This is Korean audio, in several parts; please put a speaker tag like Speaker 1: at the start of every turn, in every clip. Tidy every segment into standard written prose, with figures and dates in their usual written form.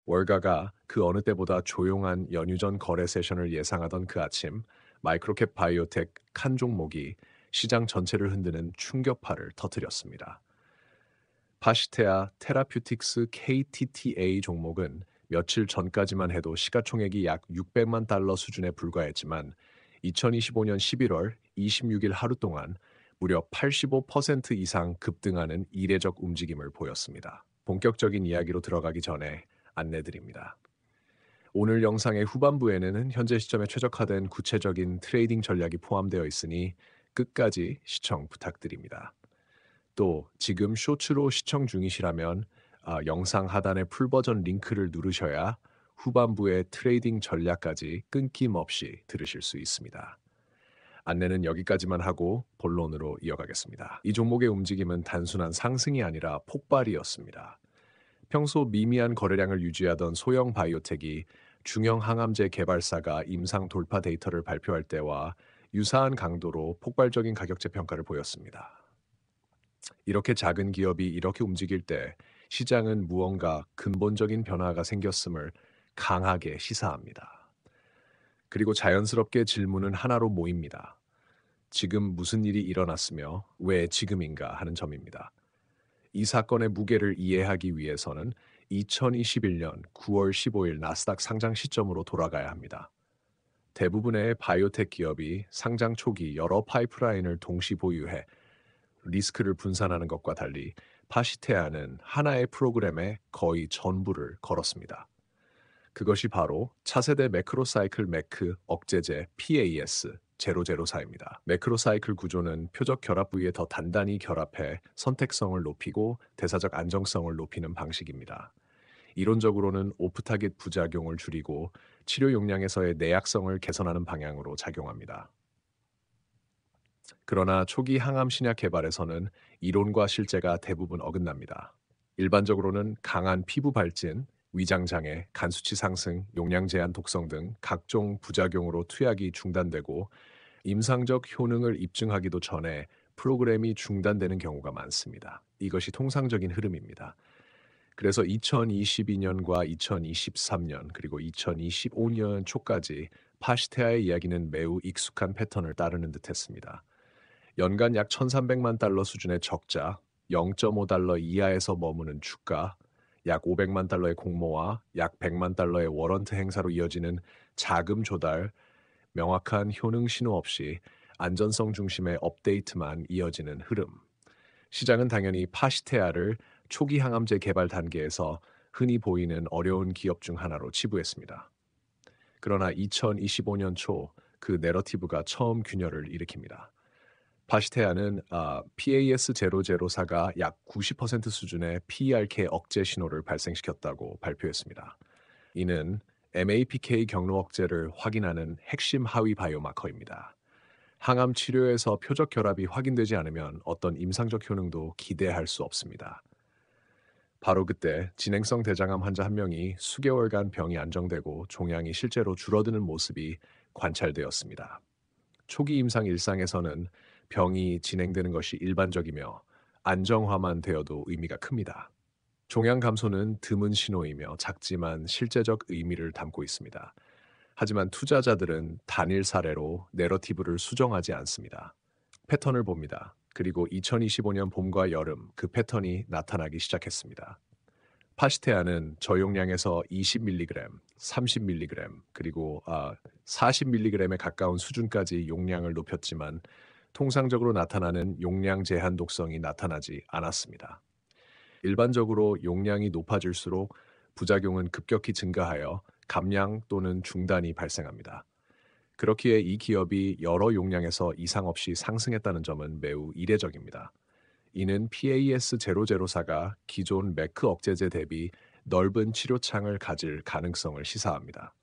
Speaker 1: 월가가 그 어느 때보다 조용한 연휴 전 거래 세션을 예상하던 그 아침, 마이크로캡 바이오텍 칸 종목이 시장 전체를 흔드는 충격파를 터뜨렸습니다. 파시테아 테라퓨틱스 KTTA 종목은 며칠 전까지만 해도 시가총액이 약 600만 달러 수준에 불과했지만 2025년 11월 26일 하루 동안 무려 85% 이상 급등하는 이례적 움직임을 보였습니다. 본격적인 이야기로 들어가기 전에 안내드립니다. 오늘 영상의 후반부에는 현재 시점에 최적화된 구체적인 트레이딩 전략이 포함되어 있으니 끝까지 시청 부탁드립니다. 또 지금 쇼츠로 시청 중이시라면 영상 하단의 풀버전 링크를 누르셔야 후반부의 트레이딩 전략까지 끊김없이 들으실 수 있습니다. 안내는 여기까지만 하고 본론으로 이어가겠습니다. 이 종목의 움직임은 단순한 상승이 아니라 폭발이었습니다. 평소 미미한 거래량을 유지하던 소형 바이오텍이 중형 항암제 개발사가 임상 돌파 데이터를 발표할 때와 유사한 강도로 폭발적인 가격제 평가를 보였습니다. 이렇게 작은 기업이 이렇게 움직일 때 시장은 무언가 근본적인 변화가 생겼음을 강하게 시사합니다. 그리고 자연스럽게 질문은 하나로 모입니다. 지금 무슨 일이 일어났으며 왜 지금인가 하는 점입니다. 이 사건의 무게를 이해하기 위해서는 2021년 9월 15일 나스닥 상장 시점으로 돌아가야 합니다. 대부분의 바이오텍 기업이 상장 초기 여러 파이프라인을 동시 보유해 리스크를 분산하는 것과 달리 파시테아는 하나의 프로그램에 거의 전부를 걸었습니다. 그것이 바로 차세대 매크로사이클 매크 억제제 PAS 004입니다. 매크로사이클 구조는 표적 결합 부위에 더 단단히 결합해 선택성을 높이고 대사적 안정성을 높이는 방식입니다. 이론적으로는 오프타깃 부작용을 줄이고 치료 용량에서의 내약성을 개선하는 방향으로 작용합니다. 그러나 초기 항암 신약 개발에서는 이론과 실제가 대부분 어긋납니다. 일반적으로는 강한 피부 발진, 위장 장애, 간 수치 상승, 용량 제한 독성 등 각종 부작용으로 투약이 중단되고 임상적 효능을 입증하기도 전에 프로그램이 중단되는 경우가 많습니다. 이것이 통상적인 흐름입니다. 그래서 2022년과 2023년 그리고 2025년 초까지 파시테아의 이야기는 매우 익숙한 패턴을 따르는 듯했습니다. 연간 약 1,300만 달러 수준의 적자, 0.5달러 이하에서 머무는 주가, 약 500만 달러의 공모와 약 100만 달러의 워런트 행사로 이어지는 자금 조달, 명확한 효능 신호 없이 안전성 중심의 업데이트만 이어지는 흐름. 시장은 당연히 파시테아를 초기 항암제 개발 단계에서 흔히 보이는 어려운 기업 중 하나로 치부했습니다. 그러나 2025년 초 그 내러티브가 처음 균열을 일으킵니다. 파시테아는 PAS004가 약 90% 수준의 PERK 억제 신호를 발생시켰다고 발표했습니다. 이는 MAPK 경로 억제를 확인하는 핵심 하위 바이오마커입니다. 항암 치료에서 표적 결합이 확인되지 않으면 어떤 임상적 효능도 기대할 수 없습니다. 바로 그때 진행성 대장암 환자 한 명이 수개월간 병이 안정되고 종양이 실제로 줄어드는 모습이 관찰되었습니다. 초기 임상 일상에서는 병이 진행되는 것이 일반적이며 안정화만 되어도 의미가 큽니다. 종양 감소는 드문 신호이며 작지만 실제적 의미를 담고 있습니다. 하지만 투자자들은 단일 사례로 내러티브를 수정하지 않습니다. 패턴을 봅니다. 그리고 2025년 봄과 여름 그 패턴이 나타나기 시작했습니다. 파시테아는 저용량에서 20mg, 30mg, 그리고 40mg에 가까운 수준까지 용량을 높였지만 통상적으로 나타나는 용량 제한 독성이 나타나지 않았습니다. 일반적으로 용량이 높아질수록 부작용은 급격히 증가하여 감량 또는 중단이 발생합니다. 그렇기에 이 기업이 여러 용량에서 이상 없이 상승했다는 점은 매우 이례적입니다. 이는 PAS004가 기존 매크 억제제 대비 넓은 치료창을 가질 가능성을 시사합니다.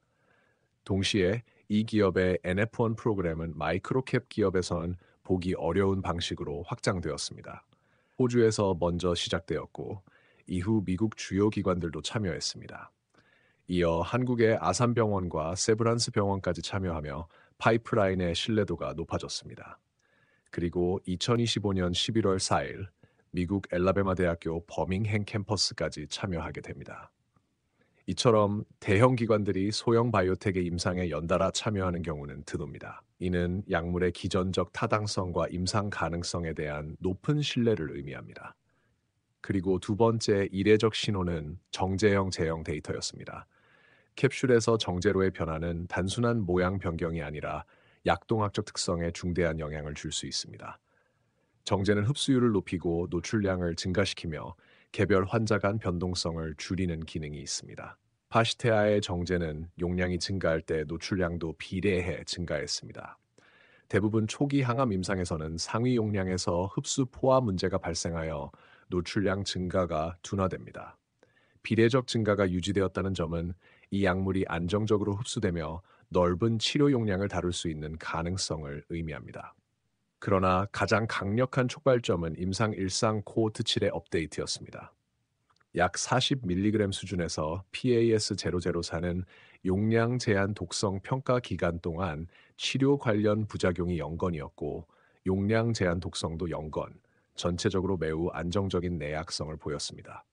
Speaker 1: 동시에 이 기업의 NF1 프로그램은 마이크로캡 기업에서는 보기 어려운 방식으로 확장되었습니다. 호주에서 먼저 시작되었고 이후 미국 주요 기관들도 참여했습니다. 이어 한국의 아산병원과 세브란스 병원까지 참여하며 파이프라인의 신뢰도가 높아졌습니다. 그리고 2025년 11월 4일 미국 엘라베마 대학교 버밍햄 캠퍼스까지 참여하게 됩니다. 이처럼 대형 기관들이 소형 바이오텍의 임상에 연달아 참여하는 경우는 드뭅니다. 이는 약물의 기전적 타당성과 임상 가능성에 대한 높은 신뢰를 의미합니다. 그리고 두 번째 이례적 신호는 정제형 제형 데이터였습니다. 캡슐에서 정제로의 변화는 단순한 모양 변경이 아니라 약동학적 특성에 중대한 영향을 줄 수 있습니다. 정제는 흡수율을 높이고 노출량을 증가시키며 개별 환자 간 변동성을 줄이는 기능이 있습니다. 파시테아의 정제는 용량이 증가할 때 노출량도 비례해 증가했습니다. 대부분 초기 항암 임상에서는 상위 용량에서 흡수 포화 문제가 발생하여 노출량 증가가 둔화됩니다. 비례적 증가가 유지되었다는 점은 이 약물이 안정적으로 흡수되며 넓은 치료 용량을 다룰 수 있는 가능성을 의미합니다. 그러나 가장 강력한 촉발점은 임상 일상 코호트 7의 업데이트였습니다. 약 40mg 수준에서 PAS004는 용량 제한 독성 평가 기간 동안 치료 관련 부작용이 0건이었고 용량 제한 독성도 0건, 전체적으로 매우 안정적인 내약성을 보였습니다.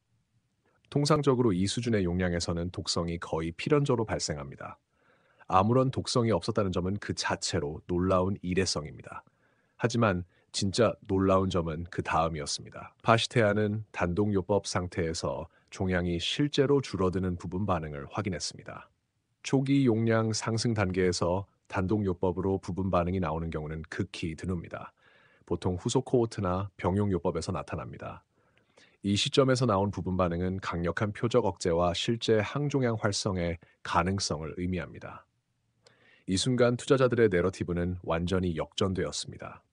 Speaker 1: 통상적으로 이 수준의 용량에서는 독성이 거의 필연적으로 발생합니다. 아무런 독성이 없었다는 점은 그 자체로 놀라운 이례성입니다. 하지만 진짜 놀라운 점은 그 다음이었습니다. 파시테아는 단독요법 상태에서 종양이 실제로 줄어드는 부분 반응을 확인했습니다. 초기 용량 상승 단계에서 단독요법으로 부분 반응이 나오는 경우는 극히 드뭅니다. 보통 후속 코호트나 병용요법에서 나타납니다. 이 시점에서 나온 부분 반응은 강력한 표적 억제와 실제 항종양 활성의 가능성을 의미합니다. 이 순간 투자자들의 내러티브는 완전히 역전되었습니다.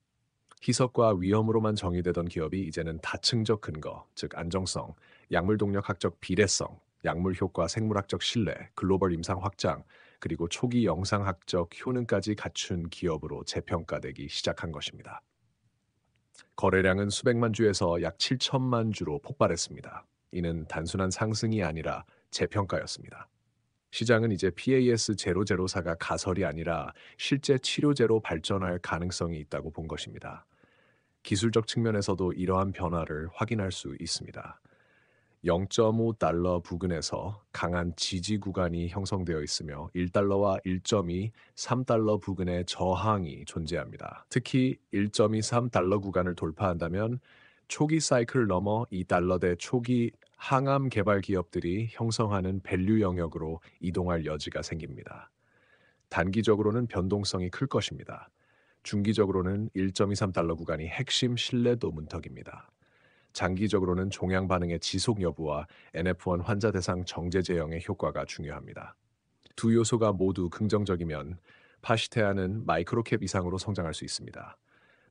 Speaker 1: 희석과 위험으로만 정의되던 기업이 이제는 다층적 근거, 즉 안정성, 약물 동력학적 비례성, 약물 효과 생물학적 신뢰, 글로벌 임상 확장, 그리고 초기 영상학적 효능까지 갖춘 기업으로 재평가되기 시작한 것입니다. 거래량은 수백만 주에서 약 7천만 주로 폭발했습니다. 이는 단순한 상승이 아니라 재평가였습니다. 시장은 이제 PAS004가 가설이 아니라 실제 치료제로 발전할 가능성이 있다고 본 것입니다. 기술적 측면에서도 이러한 변화를 확인할 수 있습니다. 0.5달러 부근에서 강한 지지 구간이 형성되어 있으며 1달러와 1.2, 3달러 부근의 저항이 존재합니다. 특히 1.23달러 구간을 돌파한다면 초기 사이클을 넘어 2달러대 초기 항암 개발 기업들이 형성하는 밸류 영역으로 이동할 여지가 생깁니다. 단기적으로는 변동성이 클 것입니다. 중기적으로는 1.23달러 구간이 핵심 신뢰도 문턱입니다. 장기적으로는 종양 반응의 지속 여부와 NF1 환자 대상 정제 제형의 효과가 중요합니다. 두 요소가 모두 긍정적이면 파시테아는 마이크로캡 이상으로 성장할 수 있습니다.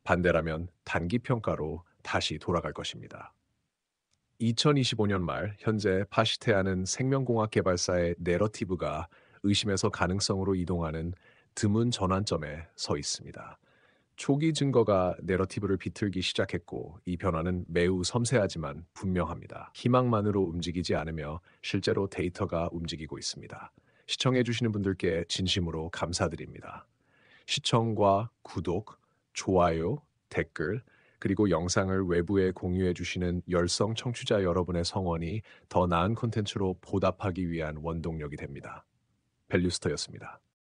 Speaker 1: 반대라면 단기 평가로 다시 돌아갈 것입니다. 2025년 말 현재 파시테아는 생명공학 개발사의 내러티브가 의심에서 가능성으로 이동하는 드문 전환점에 서 있습니다. 초기 증거가 내러티브를 비틀기 시작했고 이 변화는 매우 섬세하지만 분명합니다. 희망만으로 움직이지 않으며 실제로 데이터가 움직이고 있습니다. 시청해주시는 분들께 진심으로 감사드립니다. 시청과 구독, 좋아요, 댓글, 그리고 영상을 외부에 공유해주시는 열성 청취자 여러분의 성원이 더 나은 콘텐츠로 보답하기 위한 원동력이 됩니다. 밸류스터였습니다.